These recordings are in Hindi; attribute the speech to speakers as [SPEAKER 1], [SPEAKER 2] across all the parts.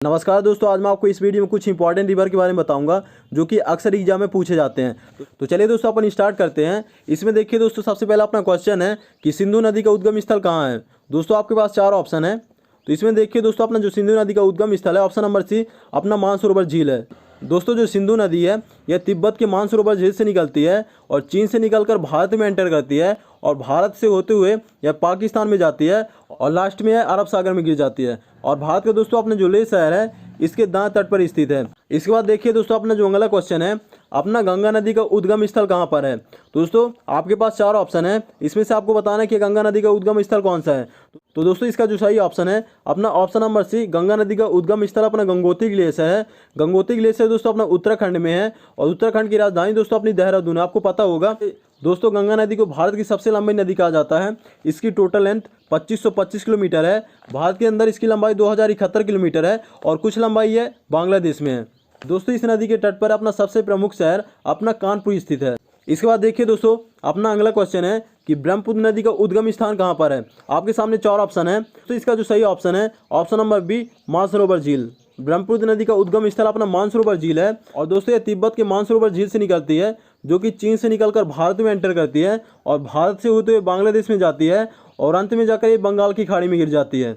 [SPEAKER 1] नमस्कार दोस्तों, आज मैं आपको इस वीडियो में कुछ इंपॉर्टेंट रिवर के बारे में बताऊंगा जो कि अक्सर एग्जाम में पूछे जाते हैं। तो चलिए दोस्तों अपन स्टार्ट करते हैं। इसमें देखिए दोस्तों, सबसे पहला अपना क्वेश्चन है कि सिंधु नदी का उद्गम स्थल कहाँ है। दोस्तों आपके पास 4 ऑप्शन है। तो इसमें देखिए दोस्तों, अपना जो सिंधु नदी का उद्गम स्थल है, ऑप्शन नंबर सी अपना मानसरोवर झील है। दोस्तों जो सिंधु नदी है यह तिब्बत के मानसरोवर झील से निकलती है और चीन से निकलकर भारत में एंटर करती है और भारत से होते हुए यह पाकिस्तान में जाती है और लास्ट में यह अरब सागर में गिर जाती है। और भारत का दोस्तों अपना जो लेह शहर है इसके दाएं तट पर स्थित है। इसके बाद देखिए दोस्तों, अपना जो अगला क्वेश्चन है, अपना गंगा नदी का उद्गम स्थल कहाँ पर है। दोस्तों आपके पास 4 ऑप्शन है, इसमें से आपको बताना है कि गंगा नदी का उद्गम स्थल कौन सा है। तो दोस्तों इसका जो सही ऑप्शन है अपना ऑप्शन नंबर सी, गंगा नदी का उद्गम स्थल अपना गंगोत्री ग्लेशियर है। गंगोत्री ग्लेशियर दोस्तों अपना उत्तराखंड में है और उत्तराखंड की राजधानी दोस्तों अपनी देहरादून है। आपको पता होगा दोस्तों, गंगा नदी को भारत की सबसे लंबी नदी कहा जाता है। इसकी टोटल लेंथ 2525 किलोमीटर है। भारत के अंदर इसकी लंबाई 2071 किलोमीटर है और कुछ लंबाई है बांग्लादेश में है। दोस्तों इस नदी के तट पर अपना सबसे प्रमुख शहर अपना कानपुर स्थित है। इसके बाद देखिए दोस्तों, अपना अगला क्वेश्चन है कि ब्रह्मपुत्र नदी का उद्गम स्थान कहाँ पर है। आपके सामने 4 ऑप्शन है। तो इसका जो सही ऑप्शन है ऑप्शन नंबर बी, मानसरोवर झील। ब्रह्मपुत्र नदी का उद्गम स्थल अपना मानसरोवर झील है और दोस्तों ये तिब्बत के मानसरोवर झील से निकलती है जो कि चीन से निकलकर भारत में एंटर करती है और भारत से होते हुए बांग्लादेश में जाती है और अंत में जाकर ये बंगाल की खाड़ी में गिर जाती है।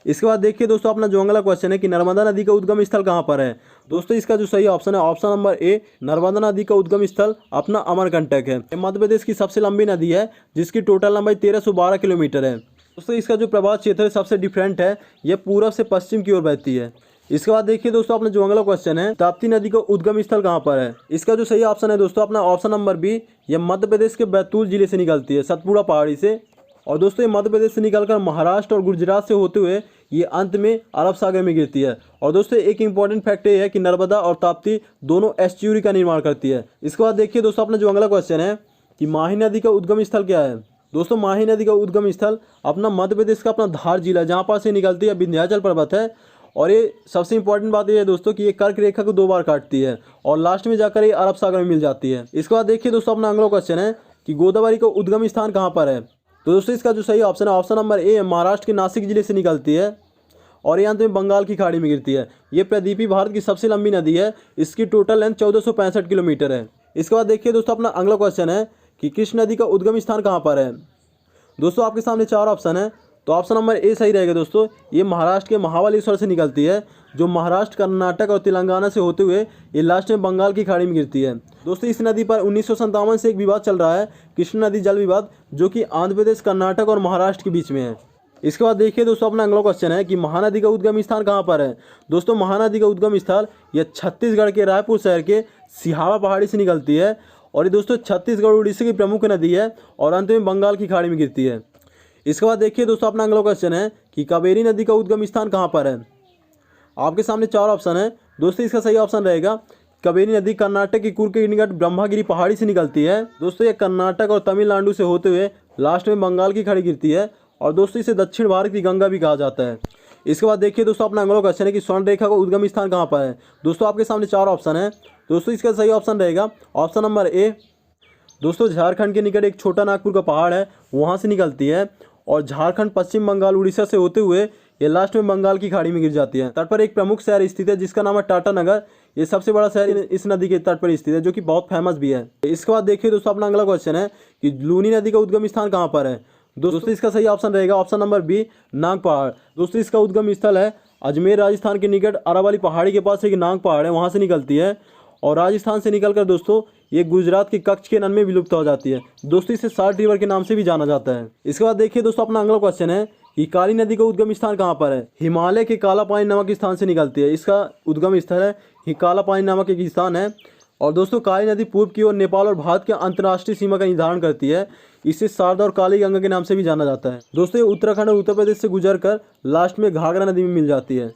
[SPEAKER 1] इसके बाद देखिए दोस्तों, अपना जो अगला क्वेश्चन है कि नर्मदा नदी का उद्गम स्थल कहाँ पर है। दोस्तों इसका जो सही ऑप्शन है ऑप्शन नंबर ए, नर्मदा नदी का उद्गम स्थल अपना अमरकंटक है। मध्य प्रदेश की सबसे लंबी नदी है जिसकी टोटल लंबाई 1312 किलोमीटर है। दोस्तों इसका जो प्रभाव क्षेत्र है सबसे डिफरेंट है, यह पूर्व से पश्चिम की ओर बहती है। इसके बाद देखिए दोस्तों, अपना जो अगला क्वेश्चन है, ताप्ती नदी का उद्गम स्थल कहाँ पर है। इसका जो सही ऑप्शन है दोस्तों अपना ऑप्शन नंबर बी, यह मध्य प्रदेश के बैतूल जिले से निकलती है, सतपुड़ा पहाड़ी से। और दोस्तों ये मध्य प्रदेश से निकलकर महाराष्ट्र और गुजरात से होते हुए ये अंत में अरब सागर में गिरती है। और दोस्तों एक इंपॉर्टेंट फैक्ट ये है कि नर्मदा और ताप्ती दोनों एस्च्यूरी का निर्माण करती है। इसके बाद देखिए दोस्तों, अपना जो अगला क्वेश्चन है कि माही नदी का उद्गम स्थल क्या है। दोस्तों माही नदी का उद्गम स्थल अपना मध्य प्रदेश का अपना धार जिला है, जहाँ पर से निकलती है विंध्याचल पर्वत है। और ये सबसे इंपॉर्टेंट बात ये है दोस्तों कि ये कर्क रेखा को 2 बार काटती है और लास्ट में जाकर ये अरब सागर में मिल जाती है। इसके बाद देखिए दोस्तों, अपना अगला क्वेश्चन है कि गोदावरी का उद्गम स्थान कहाँ पर है। तो दोस्तों इसका जो सही ऑप्शन है ऑप्शन नंबर ए, महाराष्ट्र के नासिक जिले से निकलती है और ये अंत में बंगाल की खाड़ी में गिरती है। ये प्रदीपी भारत की सबसे लंबी नदी है। इसकी टोटल लेंथ 1465 किलोमीटर है। इसके बाद देखिए दोस्तों, अपना अगला क्वेश्चन है कि कृष्ण नदी का उद्गम स्थान कहाँ पर है। दोस्तों आपके सामने 4 ऑप्शन है, तो ऑप्शन नंबर ए सही रहेगा। दोस्तों ये महाराष्ट्र के महाबलेश्वर से निकलती है जो महाराष्ट्र, कर्नाटक और तेलंगाना से होते हुए ये लास्ट में बंगाल की खाड़ी में गिरती है। दोस्तों इस नदी पर 1957 से एक विवाद चल रहा है, कृष्ण नदी जल विवाद, जो कि आंध्र प्रदेश, कर्नाटक और महाराष्ट्र के बीच में है। इसके बाद देखिए दोस्तों, अपना अगला क्वेश्चन है कि महानदी का उद्गम स्थान कहाँ पर है। दोस्तों महानदी का उद्गम स्थल यह छत्तीसगढ़ के रायपुर शहर के सिहावा पहाड़ी से निकलती है और ये दोस्तों छत्तीसगढ़ उड़ीसा की प्रमुख नदी है और अंत में बंगाल की खाड़ी में गिरती है। इसके बाद देखिए दोस्तों, अपना अगला क्वेश्चन है कि कावेरी नदी का उद्गम स्थान कहाँ पर है। आपके सामने 4 ऑप्शन है। दोस्तों इसका सही ऑप्शन रहेगा कावेरी नदी कर्नाटक की कुर्ग के निकट ब्रह्मागिरी पहाड़ी से निकलती है। दोस्तों ये कर्नाटक और तमिलनाडु से होते हुए लास्ट में बंगाल की खाड़ी गिरती है और दोस्तों इसे दक्षिण भारत की गंगा भी कहा जाता है। इसके बाद देखिए दोस्तों, अपना अगला क्वेश्चन है कि स्वर्ण रेखा का उद्गम स्थान कहाँ पर है। दोस्तों आपके सामने 4 ऑप्शन है। दोस्तों इसका सही ऑप्शन रहेगा ऑप्शन नंबर ए। दोस्तों झारखंड के निकट एक छोटा नागपुर का पहाड़ है, वहाँ से निकलती है और झारखंड, पश्चिम बंगाल, उड़ीसा से होते हुए ये लास्ट में बंगाल की खाड़ी में गिर जाती है। तट पर एक प्रमुख शहर स्थित है जिसका नाम है टाटा नगर। ये सबसे बड़ा शहर इस नदी के तट पर स्थित है जो कि बहुत फेमस भी है। इसके बाद देखिए दोस्तों, अपना अगला क्वेश्चन है कि लूनी नदी का उद्गम स्थान कहाँ पर है। दोस्तों इसका सही ऑप्शन रहेगा ऑप्शन नंबर बी, नाग पहाड़। दोस्तों इसका उद्गम स्थल है अजमेर, राजस्थान के निकट अरावली पहाड़ी के पास एक नाग पहाड़ है, वहाँ से निकलती है और राजस्थान से निकलकर दोस्तों ये गुजरात के कच्छ के नन में विलुप्त हो जाती है। दोस्तों इसे साल्ट रिवर के नाम से भी जाना जाता है। इसके बाद देखिए दोस्तों, अपना अगला क्वेश्चन है कि काली नदी का उद्गम स्थान कहाँ पर है। हिमालय के काला पानी नामक स्थान से निकलती है। इसका उद्गम स्थल है काला पानी नामक एक स्थान है और दोस्तों काली नदी पूर्व की ओर नेपाल और भारत के अंतर्राष्ट्रीय सीमा का निर्धारण करती है। इसे शारदा और काली गंगा के नाम से भी जाना जाता है। दोस्तों ये उत्तराखंड और उत्तर प्रदेश से गुजर कर लास्ट में घाघरा नदी में मिल जाती है।